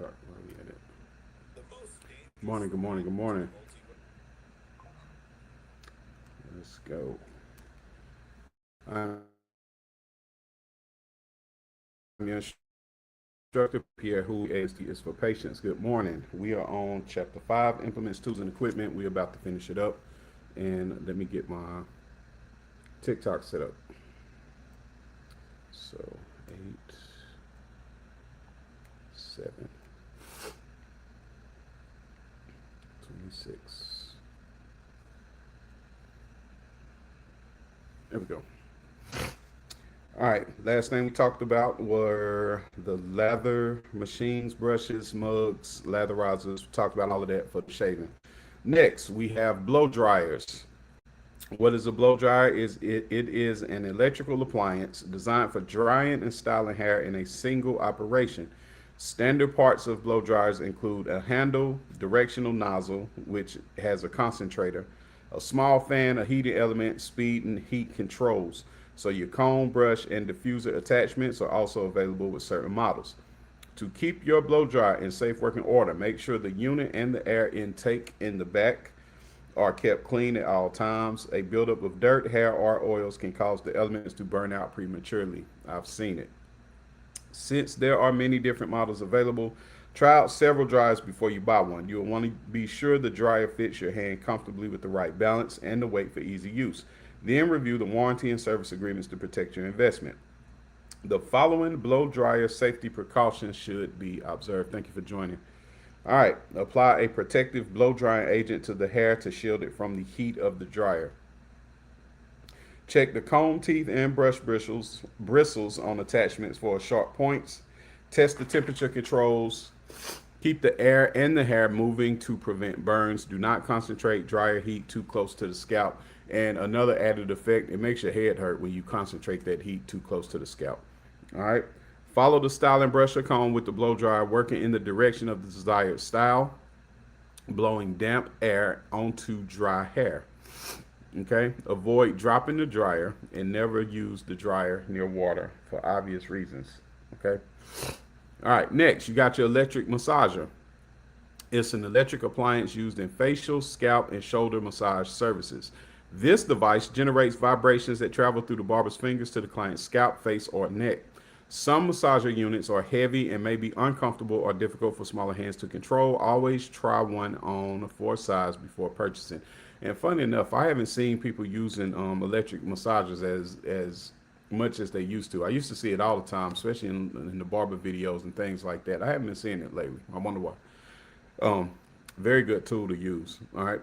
TikTok. Where we at it? Good morning, good morning, good morning. Let's go. I'm your instructor, Pierre, who is for patience. Good morning. We are on chapter 5, implements, tools, and equipment. We're about to finish it up. And let me get my TikTok set up. So, 8, 7, 26. There we go. All right. Last thing we talked about were the lather machines, brushes, mugs, latherizers. We talked about all of that for shaving. Next, we have blow dryers. What is a blow dryer? It is an electrical appliance designed for drying and styling hair in a single operation. Standard parts of blow dryers include a handle, directional nozzle, which has a concentrator, a small fan, a heating element, speed and heat controls. So your comb, brush, and diffuser attachments are also available with certain models. To keep your blow dryer in safe working order, make sure the unit and the air intake in the back are kept clean at all times. A buildup of dirt, hair, or oils can cause the elements to burn out prematurely. I've seen it. Since there are many different models available, try out several dryers before you buy one. You'll want to be sure the dryer fits your hand comfortably with the right balance and the weight for easy use. Then review the warranty and service agreements to protect your investment. The following blow dryer safety precautions should be observed. Thank you for joining. All right, apply a protective blow drying agent to the hair to shield it from the heat of the dryer. Check the comb teeth and brush bristles on attachments for sharp points. Test the temperature controls. Keep the air and the hair moving to prevent burns. Do not concentrate dryer heat too close to the scalp. And another added effect, it makes your head hurt when you concentrate that heat too close to the scalp. All right. Follow the styling brush or comb with the blow dryer, working in the direction of the desired style, blowing damp air onto dry hair. Okay. Avoid dropping the dryer and never use the dryer near water for obvious reasons. Okay. All right. Next, you got your electric massager. It's an electric appliance used in facial, scalp, and shoulder massage services. This device generates vibrations that travel through the barber's fingers to the client's scalp, face, or neck. Some massager units are heavy and may be uncomfortable or difficult for smaller hands to control. Always try one on for size before purchasing. And funny enough, I haven't seen people using electric massagers as much as they used to. I used to see it all the time, especially in the barber videos and things like that. I haven't been seeing it lately. I wonder why. Um, Very good tool to use. All right.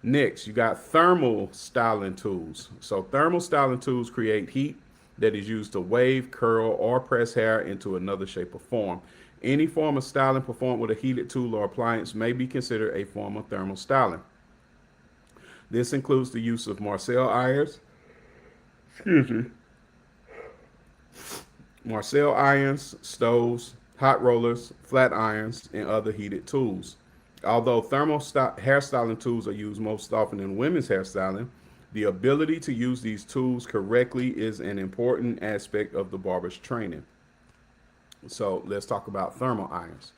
Next, you got thermal styling tools. So thermal styling tools create heat that is used to wave, curl, or press hair into another shape or form. Any form of styling performed with a heated tool or appliance may be considered a form of thermal styling. This includes the use of Marcel irons, stoves, hot rollers, flat irons, and other heated tools. Although hairstyling tools are used most often in women's hairstyling, the ability to use these tools correctly is an important aspect of the barber's training. So let's talk about thermal irons.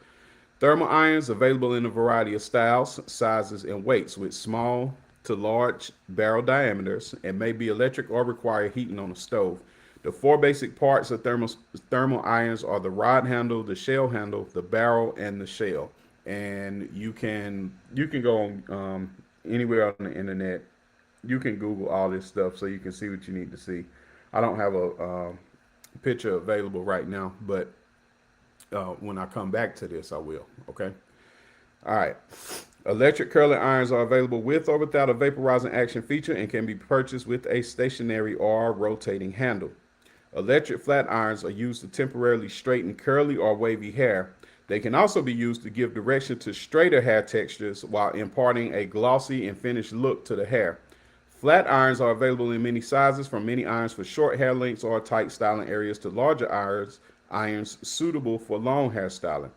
Thermal irons available in a variety of styles, sizes, and weights with small to large barrel diameters and may be electric or require heating on a stove. The four basic parts of thermal irons are the rod handle, the shell handle, the barrel, and the shell. And you can go on anywhere on the internet. You can Google all this stuff so you can see what you need to see. I don't have a picture available right now, but when I come back to this, I will. Okay. All right. Electric curling irons are available with or without a vaporizing action feature and can be purchased with a stationary or rotating handle. Electric flat irons are used to temporarily straighten curly or wavy hair. They can also be used to give direction to straighter hair textures while imparting a glossy and finished look to the hair. Flat irons are available in many sizes, from mini irons for short hair lengths or tight styling areas to larger irons suitable for long hair styling.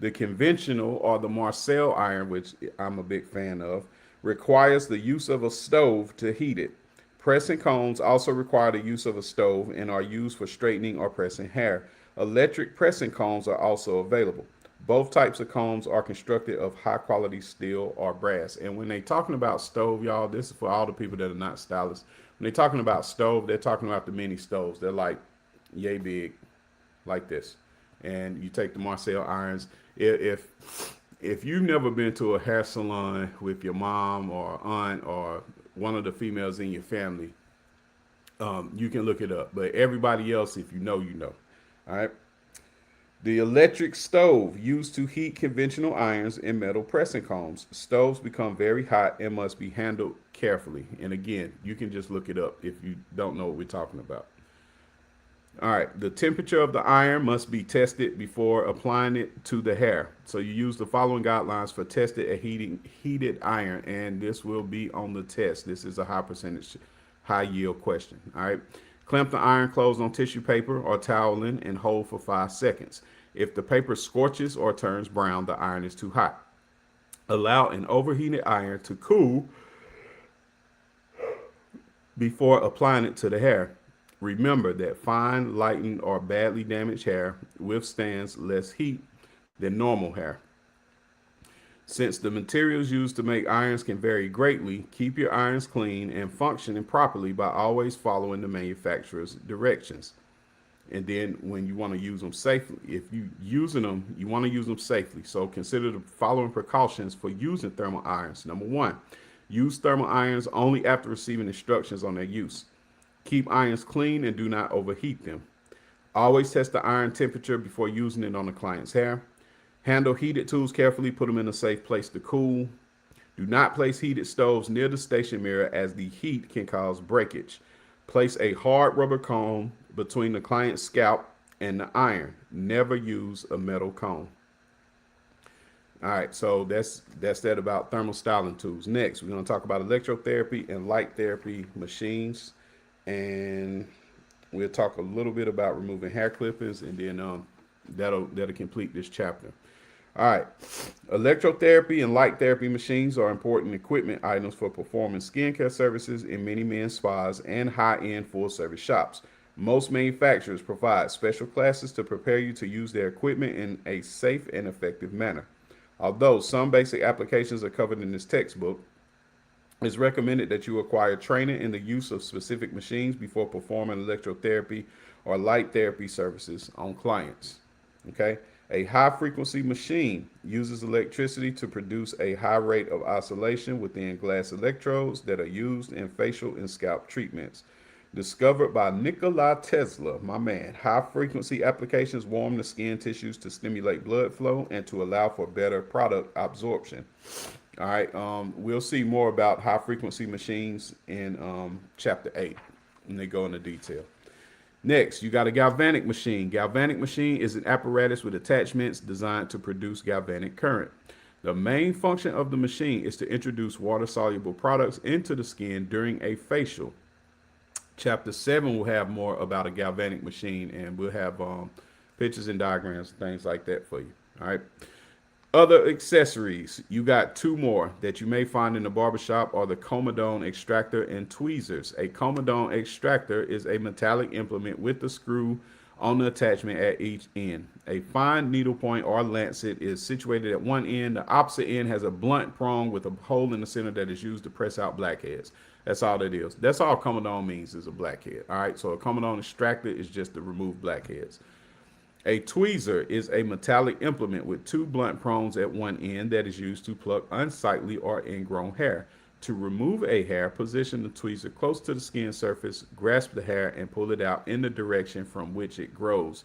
The conventional or the Marcel iron, which I'm a big fan of, requires the use of a stove to heat it. Pressing combs also require the use of a stove and are used for straightening or pressing hair. Electric pressing combs are also available. Both types of combs are constructed of high quality steel or brass. And when they talking about stove, y'all, this is for all the people that are not stylists. When they talking about stove, they're talking about the mini stoves. They're like yay big, like this. And you take the Marcel irons. If you've never been to a hair salon with your mom or aunt or one of the females in your family, you can look it up. But everybody else, if you know, you know. All right. The electric stove used to heat conventional irons and metal pressing combs. Stoves become very hot and must be handled carefully. And again, you can just look it up if you don't know what we're talking about. All right, the temperature of the iron must be tested before applying it to the hair. So you use the following guidelines for tested a heated iron, and this will be on the test. This is a high percentage, high yield question. All right, clamp the iron closed on tissue paper or toweling and hold for 5 seconds. If the paper scorches or turns brown, the iron is too hot. Allow an overheated iron to cool before applying it to the hair. Remember that fine, lightened, or badly damaged hair withstands less heat than normal hair. Since the materials used to make irons can vary greatly, keep your irons clean and functioning properly by always following the manufacturer's directions. And then when you want to use them safely, if you using them, you want to use them safely. So consider the following precautions for using thermal irons. Number one, use thermal irons only after receiving instructions on their use. Keep irons clean and do not overheat them. Always test the iron temperature before using it on the client's hair. Handle heated tools carefully. Put them in a safe place to cool. Do not place heated stoves near the station mirror as the heat can cause breakage. Place a hard rubber comb between the client's scalp and the iron. Never use a metal comb. All right, so that's that about thermal styling tools. Next, we're going to talk about electrotherapy and light therapy machines, and we'll talk a little bit about removing hair clippings, and then that'll complete this chapter. All right, electrotherapy and light therapy machines are important equipment items for performing skincare services in many men's spas and high-end full-service shops. Most manufacturers provide special classes to prepare you to use their equipment in a safe and effective manner. Although some basic applications are covered in this textbook, it's recommended that you acquire training in the use of specific machines before performing electrotherapy or light therapy services on clients. Okay? A high-frequency machine uses electricity to produce a high rate of oscillation within glass electrodes that are used in facial and scalp treatments. Discovered by Nikola Tesla, my man, high-frequency applications warm the skin tissues to stimulate blood flow and to allow for better product absorption. All right, we'll see more about high-frequency machines in Chapter 8 when they go into detail. Next, you got a galvanic machine. Galvanic machine is an apparatus with attachments designed to produce galvanic current. The main function of the machine is to introduce water-soluble products into the skin during a facial. Chapter 7 will have more about a galvanic machine, and we'll have pictures and diagrams and things like that for you. All right. Other accessories, you got two more that you may find in the barbershop are the comedone extractor and tweezers. A comedone extractor is a metallic implement with a screw on the attachment at each end. A fine needlepoint or lancet is situated at one end. The opposite end has a blunt prong with a hole in the center that is used to press out blackheads. That's all that is. That's all comedone means is a blackhead. All right, so a comedone extractor is just to remove blackheads. A tweezer is a metallic implement with two blunt prongs at one end that is used to pluck unsightly or ingrown hair. To remove a hair, position the tweezer close to the skin surface, grasp the hair, and pull it out in the direction from which it grows.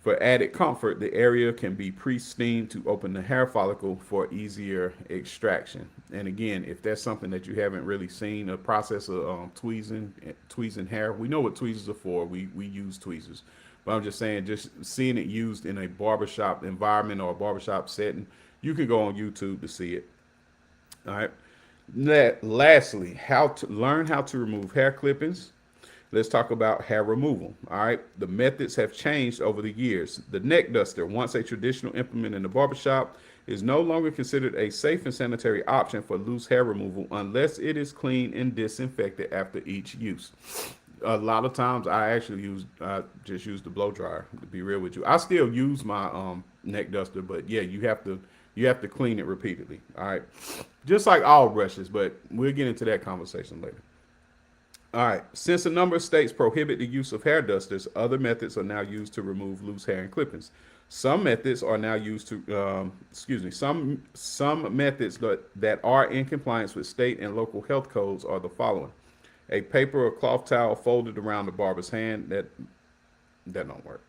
For added comfort, the area can be pre-steamed to open the hair follicle for easier extraction. And again, if that's something that you haven't really seen, a process of tweezing hair, we know what tweezers are for. We use tweezers. But I'm just saying, just seeing it used in a barbershop environment or a barbershop setting, you can go on YouTube to see it. All right. Lastly, how to learn how to remove hair clippings. Let's talk about hair removal. All right. The methods have changed over the years. The neck duster, once a traditional implement in the barbershop, is no longer considered a safe and sanitary option for loose hair removal unless it is cleaned and disinfected after each use. A lot of times I just use the blow dryer to be real with you. I still use my neck duster, but yeah, you have to clean it repeatedly. All right. Just like all brushes, but we'll get into that conversation later. All right. Since a number of states prohibit the use of hair dusters, other methods are now used to remove loose hair and clippings. Some methods are now used to, excuse me, some methods that are in compliance with state and local health codes are the following: a paper or cloth towel folded around the barber's hand. That don't work.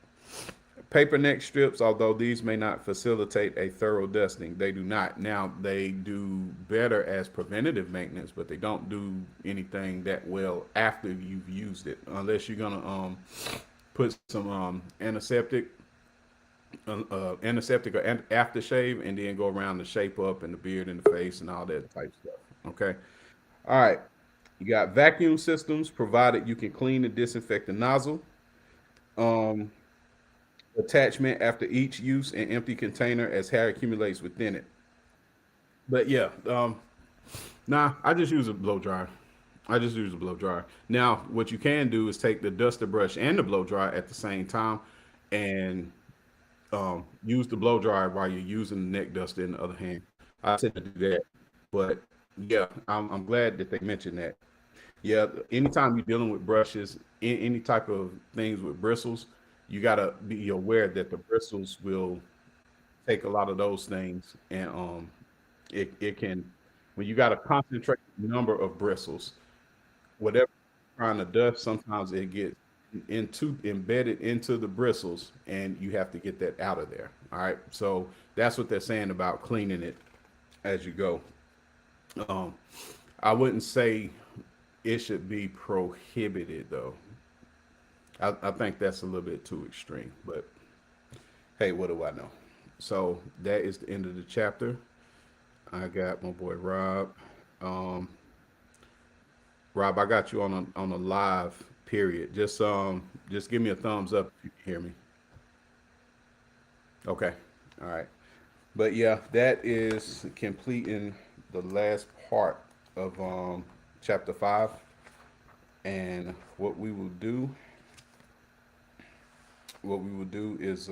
Paper neck strips, although these may not facilitate a thorough dusting, they do not. Now, they do better as preventative maintenance, but they don't do anything that well after you've used it, unless you're gonna put some antiseptic or aftershave, and then go around the shape up and the beard and the face and all that type stuff. Okay. All right. You got vacuum systems, provided you can clean and disinfect the nozzle. Um, Attachment after each use an empty container as hair accumulates within it. But yeah, nah, I just use a blow dryer. I just use a blow dryer. Now, what you can do is take the duster brush and the blow dryer at the same time, and use the blow dryer while you're using the neck duster in the other hand. I tend to do that. But yeah, I'm glad that they mentioned that. Yeah, anytime you're dealing with brushes, any type of things with bristles, you gotta be aware that the bristles will take a lot of those things, and it can, when you got a concentrated number of bristles, whatever you're trying to dust, sometimes it gets into embedded into the bristles, and you have to get that out of there. All right, so that's what they're saying about cleaning it as you go. Um, I wouldn't say it should be prohibited though. I think that's a little bit too extreme, but hey, what do I know? So that is the end of the chapter. I got my boy Rob. Um, Rob, I got you on a live period. Just give me a thumbs up if you can hear me. Okay. All right. But yeah, that is completing the last part of chapter 5. And what we will do is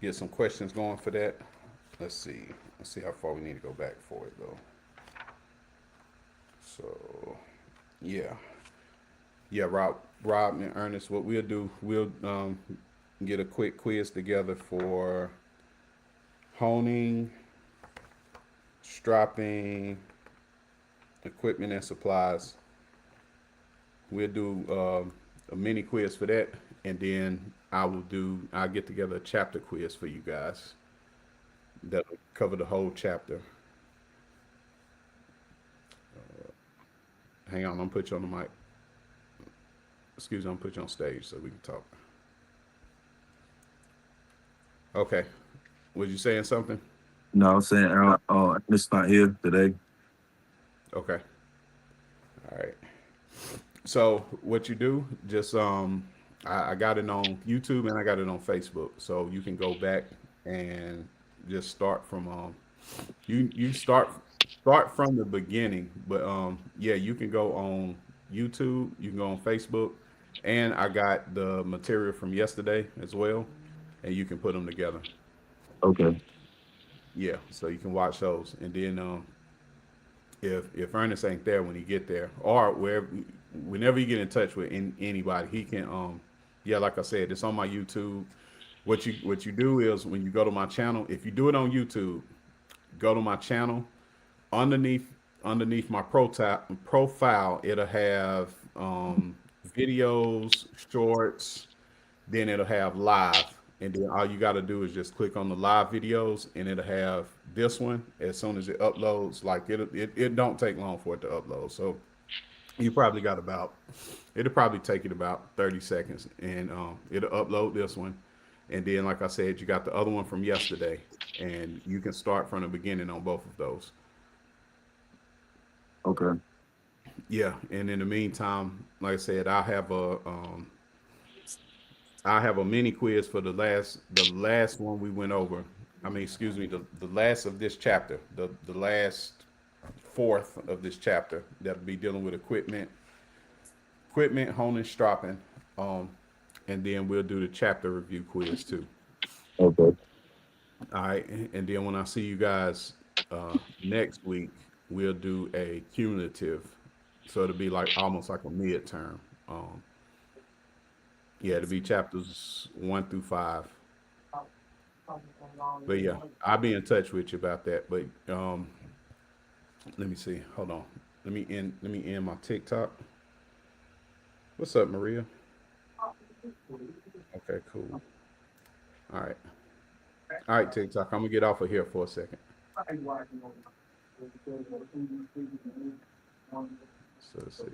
get some questions going for that. Let's see. Let's see how far we need to go back for it though. So yeah, yeah, Rob and Ernest, what we'll do, we'll get a quick quiz together for honing, strapping, equipment and supplies. We'll do a mini quiz for that, and then I'll get together a chapter quiz for you guys that'll cover the whole chapter. Hang on, I'm gonna put you on the mic. Excuse me, I'm gonna put you on stage so we can talk. Okay. Was you saying something? No, I'm saying it's not here today. Okay. All right. So what you do, just I got it on YouTube and I got it on Facebook. So you can go back and just start from you start from the beginning. But yeah, you can go on YouTube, you can go on Facebook, and I got the material from yesterday as well, and you can put them together. Okay. Yeah, so you can watch those, and then if Ernest ain't there when he get there, or whenever you get in touch with anybody, he can yeah, like I said, it's on my YouTube. What you do is when you go to my channel, if you do it on YouTube, go to my channel. Underneath underneath my profile, it'll have videos, shorts, then it'll have live. And then all you got to do is just click on the live videos, and it'll have this one. As soon as it uploads, like it don't take long for it to upload. So you probably got about, it'll probably take it about 30 seconds, and it'll upload this one. And then, like I said, you got the other one from yesterday, and you can start from the beginning on both of those. Okay. Yeah, and in the meantime, like I said, I have a mini quiz for the last one we went over. I mean, excuse me, the last of this chapter, the last fourth of this chapter, that'll be dealing with equipment, honing, stropping, and then we'll do the chapter review quiz too. Okay. All right, and then when I see you guys next week, we'll do a cumulative, so it'll be like almost like a midterm. Um, yeah, it'll be chapters 1 through 5. But yeah, I'll be in touch with you about that. But let me see. Hold on. Let me end my TikTok. What's up, Maria? Okay, cool. All right. All right, TikTok. I'm gonna get off of here for a second. So let's see.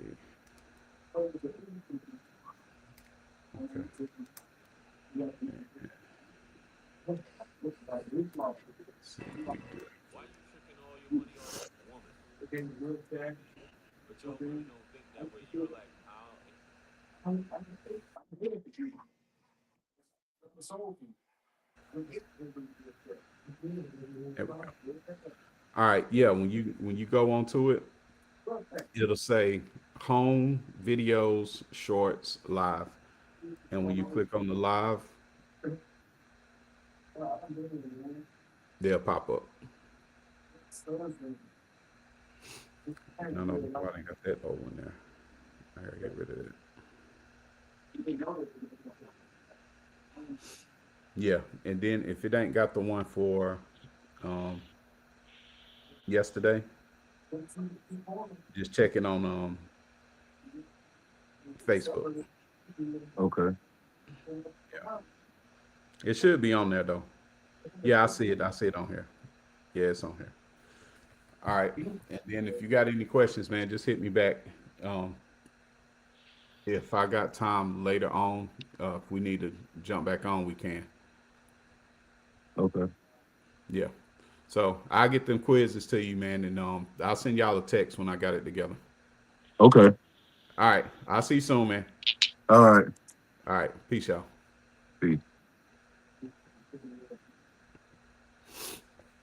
Okay. Let's see. Why you tricking all your money on that woman? But y'all really don't think that way. You're like, how? There we go. All right. Yeah. When you go onto it, it'll say home videos shorts live, and when you click on the live, they'll pop up. No, no, I ain't got that old one there. I gotta get rid of it. Yeah, and then if it ain't got the one for um, yesterday, just check it on Facebook. Okay. Yeah, it should be on there though. Yeah, I see it. I see it on here. Yeah, it's on here. All right, and then if you got any questions, man, just hit me back. Um, if I got time later on, if we need to jump back on, we can. Okay. Yeah. So I'll get them quizzes to you, man, and I'll send y'all a text when I got it together. Okay. All right. I'll see you soon, man. All right. All right. Peace, y'all. Peace.